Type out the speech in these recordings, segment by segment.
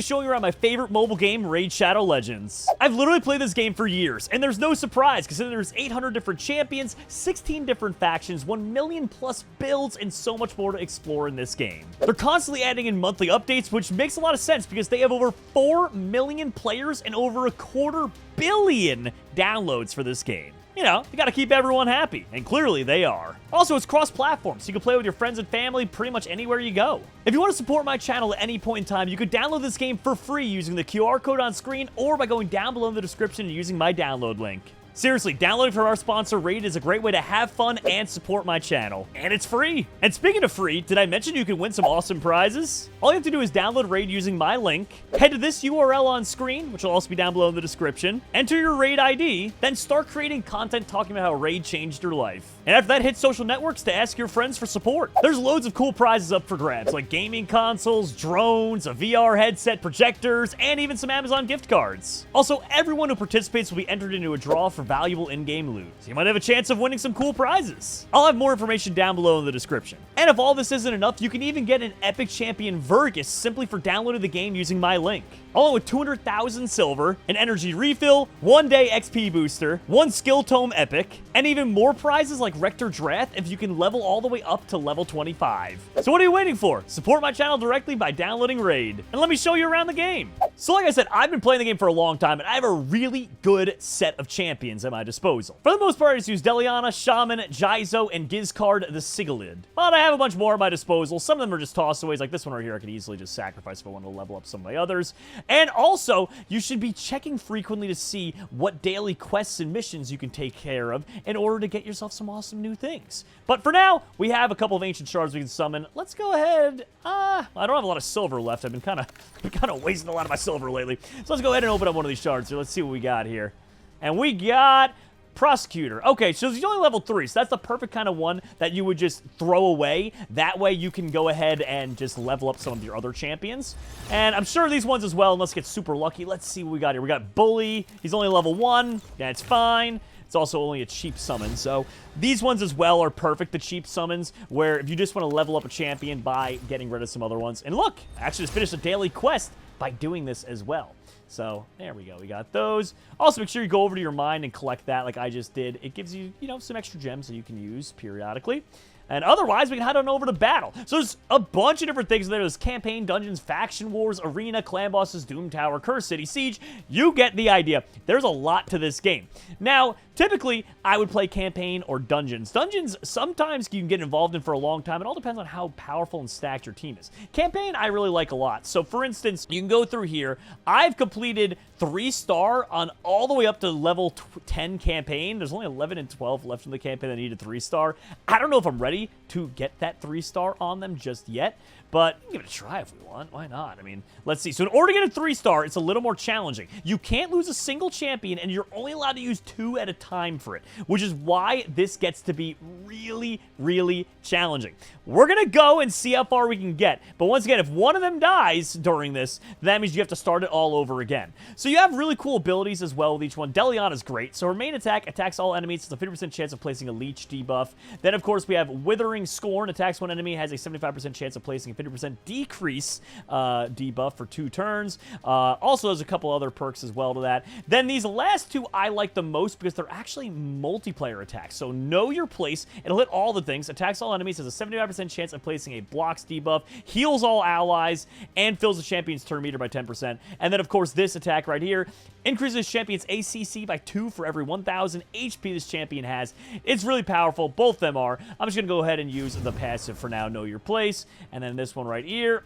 be showing you around my favorite mobile game, Raid Shadow Legends. I've literally played this game for years, and there's no surprise, considering there's 800 different champions, 16 different factions, 1 million plus builds, and so much more to explore in this game. They're constantly adding in monthly updates, which makes a lot of sense because they have over 4 million players and over a 250 million downloads for this game. You know, you gotta keep everyone happy, and clearly they are. Also, it's cross-platform, so you can play with your friends and family pretty much anywhere you go. If you want to support my channel at any point in time, you could download this game for free using the QR code on screen or by going down below in the description and using my download link. Seriously, downloading from our sponsor, Raid, is a great way to have fun and support my channel. And it's free. And speaking of free, did I mention you can win some awesome prizes? All you have to do is download Raid using my link, head to this URL on screen, which will also be down below in the description, enter your Raid ID, then start creating content talking about how Raid changed your life. And after that, hit social networks to ask your friends for support. There's loads of cool prizes up for grabs, like gaming consoles, drones, a VR headset, projectors, and even some Amazon gift cards. Also, everyone who participates will be entered into a draw for valuable in-game loot, so you might have a chance of winning some cool prizes. I'll have more information down below in the description. And if all this isn't enough, you can even get an epic champion Vergus simply for downloading the game using my link. Along with 200,000 silver, an energy refill, 1-day XP booster, 1 skill tome epic, and even more prizes like Rector Drath if you can level all the way up to level 25. So what are you waiting for? Support my channel directly by downloading Raid. And let me show you around the game. So like I said, I've been playing the game for a long time, and I have a really good set of champions at my disposal. For the most part, I just use Deliana, Shaman, Jaizo, and Gizcard the Sigalid. But I have a bunch more at my disposal. Some of them are just toss-aways, like this one right here I could easily just sacrifice if I wanted to level up some of my others. And also, you should be checking frequently to see what daily quests and missions you can take care of in order to get yourself some awesome new things. But for now, we have a couple of ancient shards we can summon. Let's go ahead. I don't have a lot of silver left. I've been kind of wasting a lot of my silver lately. So let's go ahead and open up one of these shards here. Let's see what we got here. And we got Prosecutor. Okay, so he's only level 3, so that's the perfect kind of one that you would just throw away. That way you can go ahead and just level up some of your other champions. And I'm sure these ones as well, and let's get super lucky. Let's see what we got here. We got Bully. He's only level 1. That's fine. It's also only a cheap summon, so these ones as well are perfect, the cheap summons, where if you just want to level up a champion by getting rid of some other ones. And look, I actually just finished a daily quest by doing this as well. So, there we go. We got those. Also, make sure you go over to your mine and collect that like I just did. It gives you, you know, some extra gems that you can use periodically. And otherwise, we can head on over to battle. So there's a bunch of different things there. There's campaign, dungeons, faction wars, arena, clan bosses, Doom Tower, Curse City, Siege. You get the idea. There's a lot to this game. Now, typically, I would play campaign or dungeons. Dungeons, sometimes you can get involved in for a long time. It all depends on how powerful and stacked your team is. Campaign, I really like a lot. So, for instance, you can go through here. I've completed 3-star on all the way up to level 10 campaign. There's only 11 and 12 left in the campaign that need a 3-star. I don't know if I'm ready to get that 3-star on them just yet, but we can give it a try if we want. Why not? I mean, let's see. So in order to get a 3-star, it's a little more challenging. You can't lose a single champion, and you're only allowed to use 2 at a time for it, which is why this gets to be really, really challenging. We're going to go and see how far we can get, but once again, if one of them dies during this, that means you have to start it all over again. So you have really cool abilities as well with each one. Deliana's great. So her main attack attacks all enemies. It's a 50% chance of placing a leech debuff. Then, of course, we have Withering Scorn. Attacks one enemy, has a 75% chance of placing a 50% decrease debuff for 2 turns. Also, there's a couple other perks as well to that. Then these last 2 I like the most because they're actually multiplayer attacks. So know your place. It'll hit all the things. Attacks all enemies, has a 75% chance of placing a blocks debuff, heals all allies, and fills the champion's turn meter by 10%. And then, of course, this attack right here increases champion's ACC by 2 for every 1,000 HP this champion has. It's really powerful. Both of them are. I'm just going to go ahead and use the passive for now, Know Your Place. And then this one right here.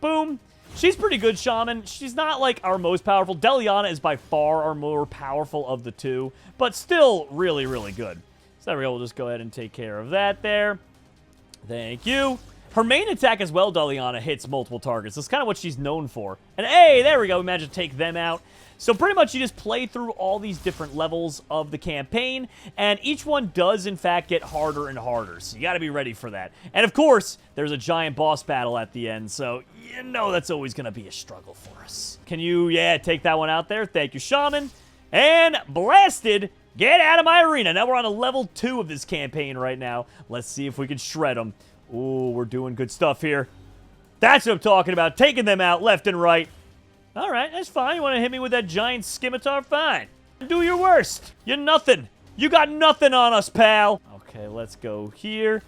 Boom. She's pretty good, Shaman. She's not, like, our most powerful. Deliana is by far our more powerful of the 2, but still really, really good. So there we go. We'll just go ahead and take care of that there. Thank you. Her main attack as well, Deliana, hits multiple targets. That's kind of what she's known for. And hey, there we go. We managed to take them out. So pretty much you just play through all these different levels of the campaign, and each one does, in fact, get harder and harder. So you got to be ready for that. And of course, there's a giant boss battle at the end, so you know that's always going to be a struggle for us. Can you, take that one out there? Thank you, Shaman. And blasted. Get out of my arena. Now we're on a level 2 of this campaign right now. Let's see if we can shred them. Ooh, we're doing good stuff here. That's what I'm talking about. Taking them out left and right. All right, that's fine. You want to hit me with that giant scimitar? Fine. Do your worst. You're nothing. You got nothing on us, pal. Okay, let's go here.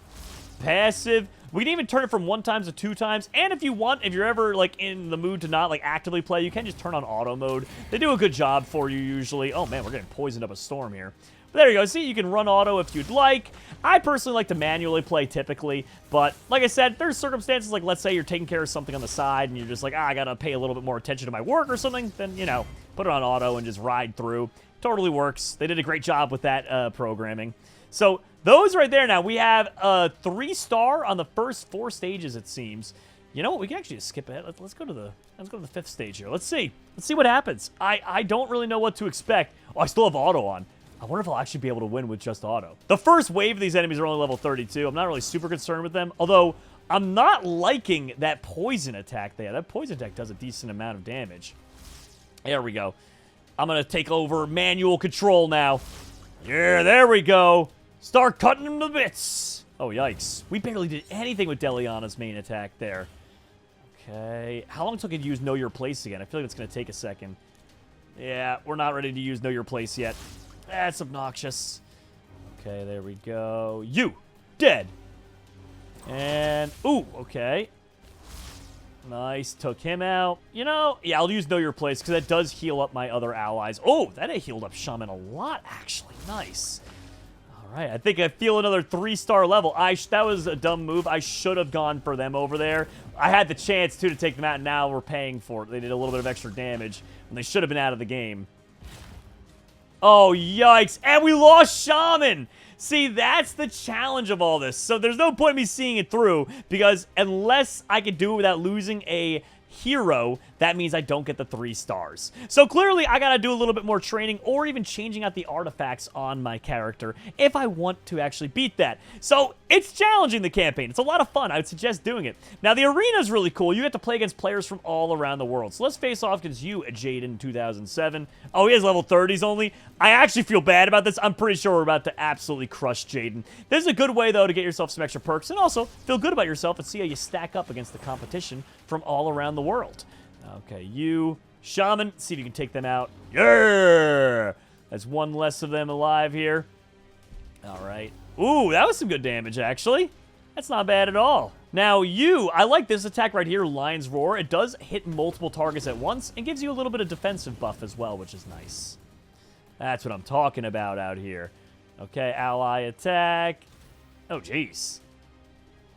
Passive. We can even turn it from 1 times to 2 times. And if you want, if you're ever, like, in the mood to not, like, actively play, you can just turn on auto mode. They do a good job for you, usually. Oh, man, we're getting poisoned up a storm here. But there you go. See, you can run auto if you'd like. I personally like to manually play typically. But, like I said, there's circumstances, like, let's say you're taking care of something on the side, and you're just like, I gotta pay a little bit more attention to my work or something. Then, you know, put it on auto and just ride through. Totally works. They did a great job with that programming. So, those right there now, we have a 3-star on the first 4 stages, it seems. You know what? We can actually just skip ahead. Let's go to the 5th stage here. Let's see. Let's see what happens. I don't really know what to expect. Oh, I still have auto on. I wonder if I'll actually be able to win with just auto. The first wave of these enemies are only level 32. I'm not really super concerned with them, although I'm not liking that poison attack there. That poison attack does a decent amount of damage. There we go. I'm going to take over manual control now. Yeah, there we go. Start cutting them to bits. Oh, yikes. We barely did anything with Deliana's main attack there. Okay. How long until I can use Know Your Place again? I feel like it's going to take a second. Yeah, we're not ready to use Know Your Place yet. That's obnoxious. Okay, there we go. You! Dead! And, ooh, okay. Nice, took him out. You know, yeah, I'll use Know Your Place, because that does heal up my other allies. Oh, that healed up Shaman a lot, actually. Nice. All right, I think I feel another 3-star level. That was a dumb move. I should have gone for them over there. I had the chance, too, to take them out, and now we're paying for it. They did a little bit of extra damage, when they should have been out of the game. Oh, yikes. And we lost Shaman. See, that's the challenge of all this. So there's no point in me seeing it through, because unless I can do it without losing a hero, that means I don't get the 3 stars. So clearly, I gotta do a little bit more training or even changing out the artifacts on my character if I want to actually beat that. So it's challenging, the campaign. It's a lot of fun. I would suggest doing it. Now, the arena is really cool. You get to play against players from all around the world. So let's face off against you, Jaden 2007. Oh, he has level 30s only. I actually feel bad about this. I'm pretty sure we're about to absolutely crush Jaden. This is a good way, though, to get yourself some extra perks and also feel good about yourself and see how you stack up against the competition from all around the world. Okay, you, Shaman, see if you can take them out. Yeah! That's 1 less of them alive here. All right. Ooh, that was some good damage, actually. That's not bad at all. Now, you, I like this attack right here, Lion's Roar. It does hit multiple targets at once and gives you a little bit of defensive buff as well, which is nice. That's what I'm talking about out here. Okay, ally attack. Oh, jeez.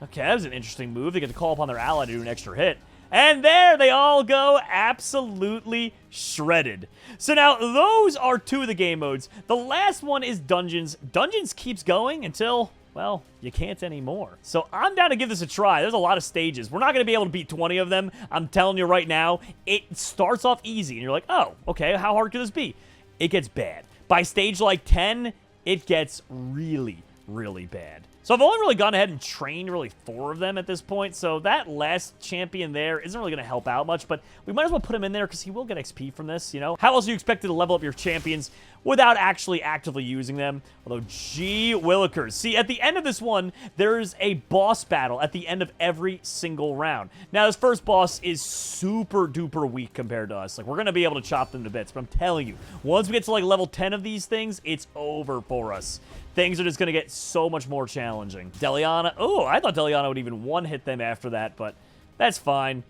Okay, that was an interesting move. They get to call upon their ally to do an extra hit. And there they all go, absolutely shredded. So now, those are 2 of the game modes. The last one is Dungeons. Dungeons keeps going until, well, you can't anymore. So I'm down to give this a try. There's a lot of stages. We're not going to be able to beat 20 of them. I'm telling you right now, it starts off easy. And you're like, oh, okay, how hard could this be? It gets bad. By stage like 10, it gets really, really bad. So I've only really gone ahead and trained really 4 of them at this point, so that last champion there isn't really going to help out much, but we might as well put him in there because he will get XP from this, you know? How else are you expected to level up your champions without actually actively using them? Although, gee willikers. See, at the end of this one, there's a boss battle at the end of every single round. Now, this first boss is super duper weak compared to us. Like, we're going to be able to chop them to bits, but I'm telling you, once we get to like level 10 of these things, it's over for us. Things are just going to get so much more challenging. Deliana. Oh, I thought Deliana would even one-hit them after that, but that's fine.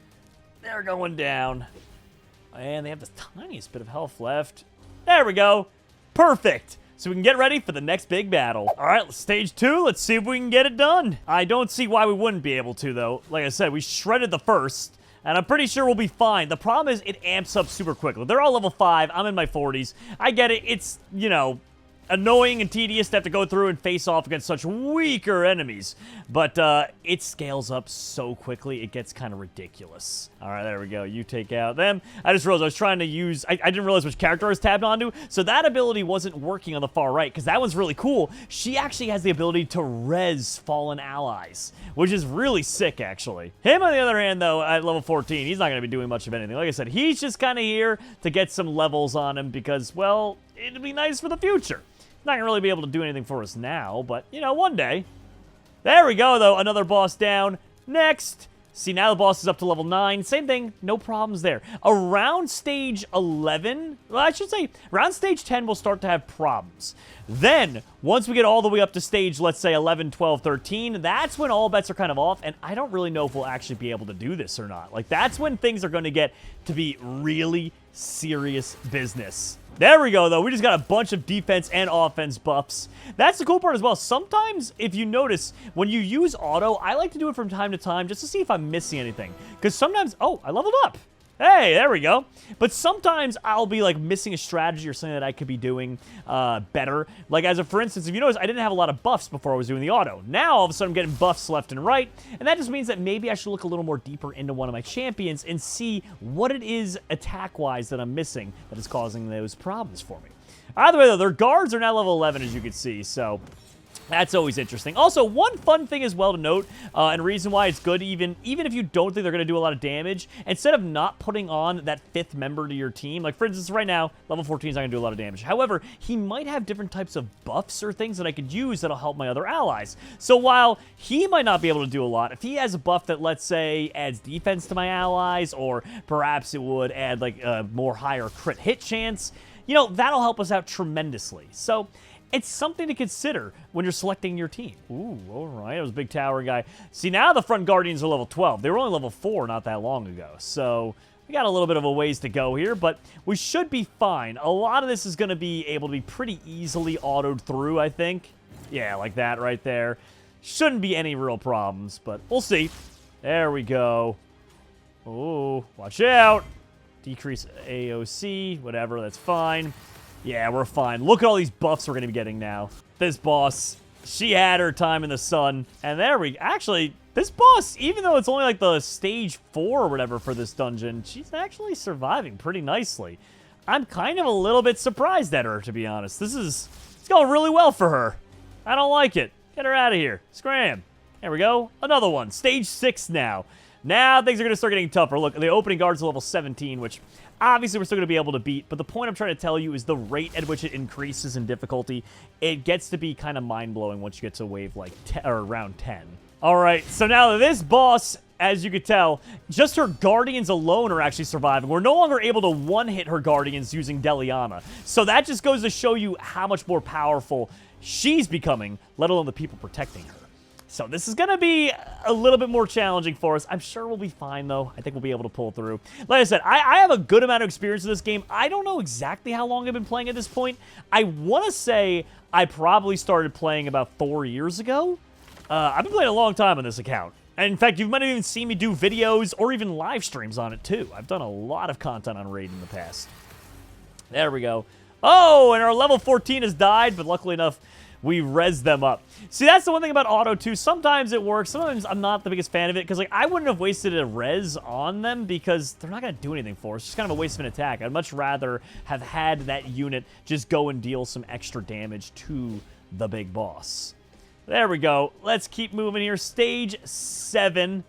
They're going down. And they have the tiniest bit of health left. There we go. Perfect. So we can get ready for the next big battle. All right, stage 2. Let's see if we can get it done. I don't see why we wouldn't be able to, though. Like I said, we shredded the first. And I'm pretty sure we'll be fine. The problem is it amps up super quickly. They're all level 5. I'm in my 40s. I get it. It's, you know, annoying and tedious to have to go through and face off against such weaker enemies. But it scales up so quickly, it gets kind of ridiculous. All right, there we go. You take out them. I just realized I was trying to use... I didn't realize which character I was tabbed onto, so that ability wasn't working on the far right, because that one's really cool. She actually has the ability to res fallen allies, which is really sick, actually. Him, on the other hand, though, at level 14, he's not going to be doing much of anything. Like I said, he's just kind of here to get some levels on him because, well, it'd be nice for the future. Not gonna really be able to do anything for us now, but, you know, one day. There we go, though. Another boss down. Next. See, now the boss is up to level 9. Same thing, no problems there. Around stage 11, well, I should say, around stage 10, we'll start to have problems. Then, once we get all the way up to stage, let's say 11, 12, 13, that's when all bets are kind of off, and I don't really know if we'll actually be able to do this or not. Like, that's when things are going to get to be really serious business. There we go, though. We just got a bunch of defense and offense buffs. That's the cool part as well. Sometimes, if you notice, when you use auto, I like to do it from time to time just to see if I'm missing anything. Because sometimes, oh, I leveled up. Hey, there we go. But sometimes I'll be like missing a strategy or something that I could be doing better. Like for instance, if you notice, I didn't have a lot of buffs before I was doing the auto. Now, all of a sudden, I'm getting buffs left and right. And that just means that maybe I should look a little more deeper into one of my champions and see what it is attack-wise that I'm missing that is causing those problems for me. Either way, though, their guards are now level 11, as you can see, so that's always interesting. Also, one fun thing as well to note, and reason why it's good, even if you don't think they're going to do a lot of damage, instead of not putting on that 5th member to your team, like for instance, right now, level 14 is not going to do a lot of damage. However, he might have different types of buffs or things that I could use that'll help my other allies. So while he might not be able to do a lot, if he has a buff that, let's say, adds defense to my allies, or perhaps it would add like a more higher crit hit chance, you know, that'll help us out tremendously. So it's something to consider when you're selecting your team. Ooh, all right. It was a big tower guy. See, now the front Guardians are level 12. They were only level 4 not that long ago. So we got a little bit of a ways to go here, but we should be fine. A lot of this is going to be able to be pretty easily autoed through, I think. Yeah, like that right there. Shouldn't be any real problems, but we'll see. There we go. Ooh, watch out. Decrease AOC, whatever, that's fine. Yeah, we're fine. Look at all these buffs we're going to be getting now. This boss, she had her time in the sun. And there we... Actually, this boss, even though it's only like the stage 4 or whatever for this dungeon, she's actually surviving pretty nicely. I'm kind of a little bit surprised at her, to be honest. It's going really well for her. I don't like it. Get her out of here. Scram. There we go. Another one. Stage 6 now. Now things are going to start getting tougher. Look, the opening guard's level 17, which obviously we're still going to be able to beat, but the point I'm trying to tell you is the rate at which it increases in difficulty. It gets to be kind of mind-blowing once you get to wave like round 10. All right, so now this boss, as you could tell, just her Guardians alone are actually surviving. We're no longer able to one-hit her Guardians using Deliana. So that just goes to show you how much more powerful she's becoming, let alone the people protecting her. So this is going to be a little bit more challenging for us. I'm sure we'll be fine, though. I think we'll be able to pull through. Like I said, I have a good amount of experience in this game. I don't know exactly how long I've been playing at this point. I want to say I probably started playing about 4 years ago. I've been playing a long time on this account. And in fact, you might have even seen me do videos or even live streams on it, too. I've done a lot of content on Raid in the past. There we go. Oh, and our level 14 has died, but luckily enough, we res them up. See, that's the one thing about auto, too. Sometimes it works. Sometimes I'm not the biggest fan of it, because like I wouldn't have wasted a res on them, because they're not going to do anything for us. It's just kind of a waste of an attack. I'd much rather have had that unit just go and deal some extra damage to the big boss. There we go. Let's keep moving here. Stage 7.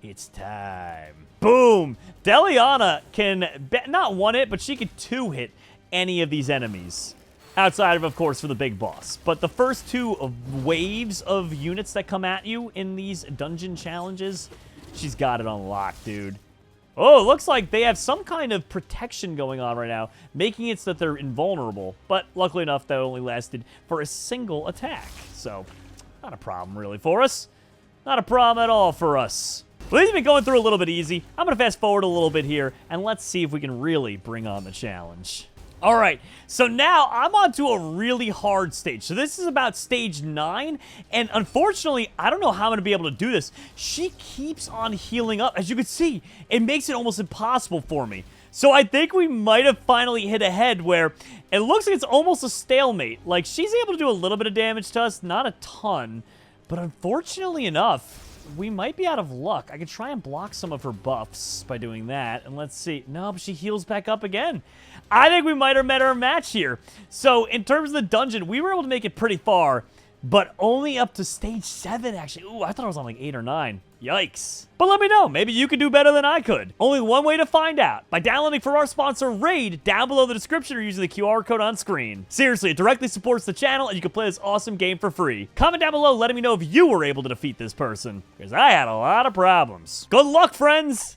It's time. Boom! Deliana can not one hit, but she could 2-hit any of these enemies. Outside of course, for the big boss. But the first 2 waves of units that come at you in these dungeon challenges, she's got it on lock, dude. Oh, it looks like they have some kind of protection going on right now, making it so that they're invulnerable. But luckily enough, that only lasted for a single attack. So, not a problem really for us. Not a problem at all for us. Well, these have been going through a little bit easy. I'm going to fast forward a little bit here, and let's see if we can really bring on the challenge. All right, so now I'm on to a really hard stage. So this is about stage 9, and unfortunately, I don't know how I'm going to be able to do this. She keeps on healing up. As you can see, it makes it almost impossible for me. So I think we might have finally hit a head where it looks like it's almost a stalemate. Like, she's able to do a little bit of damage to us, not a ton, but unfortunately enough, we might be out of luck. I could try and block some of her buffs by doing that. And let's see. No, but she heals back up again. I think we might have met our match here. So in terms of the dungeon, we were able to make it pretty far, but only up to stage 7, actually. Ooh, I thought I was on like 8 or 9. Yikes. But let me know, maybe you could do better than I could. Only one way to find out, by downloading for our sponsor Raid down below the description or using the QR code on screen. Seriously, it directly supports the channel and you can play this awesome game for free. Comment down below letting me know if you were able to defeat this person, because I had a lot of problems. Good luck, friends!